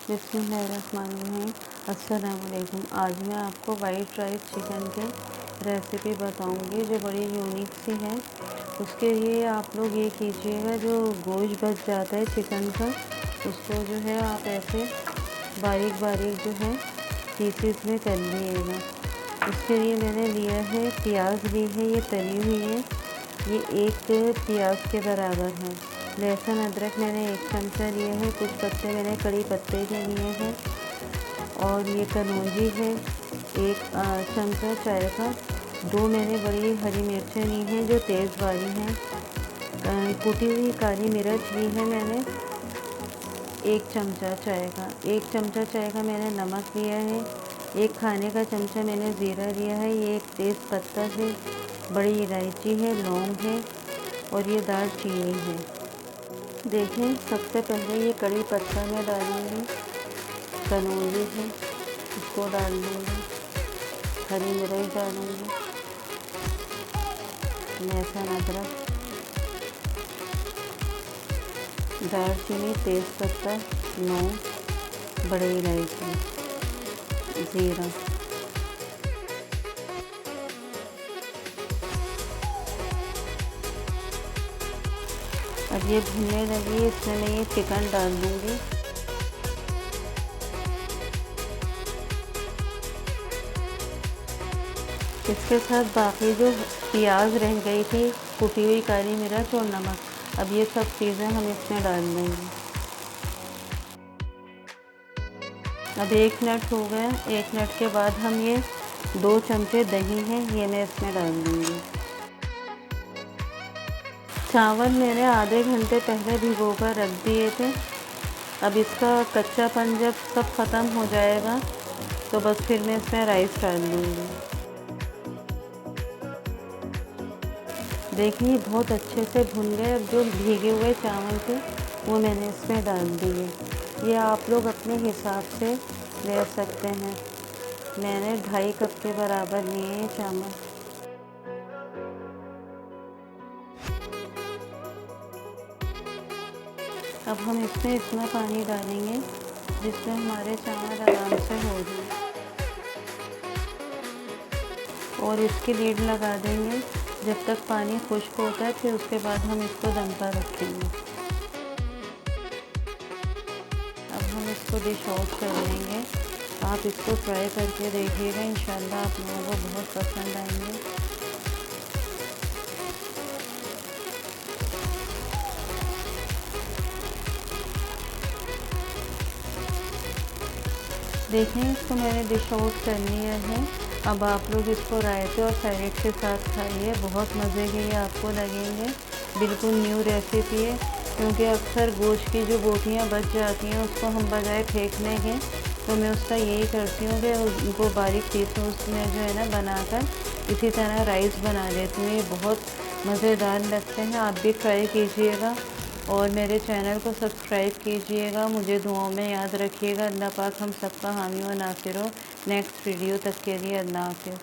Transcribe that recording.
बिस्मिल्लाहिर्रहमानिर्रहीम। अस्सलाम वालेकुम। आज मैं आपको वाइट राइस चिकन के रेसिपी बताऊंगी जो बड़ी यूनिक सी है। उसके लिए आप लोग ये कीजिएगा, जो गोश्त बच जाता है चिकन का उसको जो है आप ऐसे बारीक बारीक जो है पीसेस में कर लीजिएगा। उसके लिए मैंने लिया है प्याज ली है, ये तली हुई है, ये एक प्याज के बराबर है। लहसुन अदरक मैंने 1 चमचा लिया है। कुछ पत्ते मैंने कड़ी पत्ते के लिए हैं और ये कनौजी है 1 चमचा चाय का। 2 मैंने बड़ी हरी मिर्चें ली हैं जो तेज़ वाली हैं। कुटी हुई काली मिर्च ली है मैंने 1 चमचा चाय का। 1 चमचा चाय का मैंने नमक लिया है। 1 खाने का चमचा मैंने ज़ीरा लिया है। ये एक तेज़ पत्ता है, बड़ी इलायची है, लौंग है और ये दालचीनी है। देखें, सबसे पहले ये कड़ी पत्ता मैं डालूँगी, कनौजी है इसको डाल दूँगी, हरी मिर्च डालूँगी, लहसुन अदरक, दालचीनी, तेज़पत्ता, लौंग, बड़ी इलायची, ज़ीरा। अब ये भुनने लगी, इसमें मैं ये चिकन डाल दूँगी। इसके साथ बाकी जो प्याज रह गई थी, कुटी हुई काली मिर्च और नमक, अब ये सब चीज़ें हम इसमें डाल देंगे। अब 1 मिनट हो गया। 1 मिनट के बाद हम ये 2 चमचे दही हैं, ये मैं इसमें डाल दूँगी। चावल मैंने आधे घंटे पहले भिगोकर रख दिए थे। अब इसका कच्चापन जब सब ख़त्म हो जाएगा तो बस फिर मैं इसमें राइस डाल दूँगी। देखिए बहुत अच्छे से भुन गए। अब जो भीगे हुए चावल थे वो मैंने इसमें डाल दिए। ये आप लोग अपने हिसाब से ले सकते हैं। मैंने 2.5 कप के बराबर लिए हैं चावल। अब हम इसमें इतना पानी डालेंगे जिसमें हमारे चावल आराम से हो जाए और इसकी लीड लगा देंगे जब तक पानी खुश्क होता है। फिर उसके बाद हम इसको दम पर रखेंगे। अब हम इसको डिश आउट कर लेंगे। आप इसको ट्राई करके देखिएगा, इंशाल्लाह आप लोगों को बहुत पसंद आएंगे। देखें, इसको मैंने डिश आउट कर लिया है। अब आप लोग इसको रायते और सैलेड के साथ खाइए, बहुत मज़े के ये आपको लगेंगे। बिल्कुल न्यू रेसिपी है, क्योंकि अक्सर गोश्त की जो बोटियाँ बच जाती हैं उसको हम बजाय फेंकने के, तो मैं उसका यही करती हूँ कि उनको बारीक पीसों में जो है ना बनाकर इसी तरह राइस बना लेती हूँ। ये बहुत मज़ेदार लगते हैं। आप भी ट्राई कीजिएगा और मेरे चैनल को सब्सक्राइब कीजिएगा। मुझे दुआओं में याद रखिएगा। अल्लाह पाक हम सबका हामी व नासिर हो। नेक्स्ट वीडियो तक के लिए अल्लाह हाफ़िज़।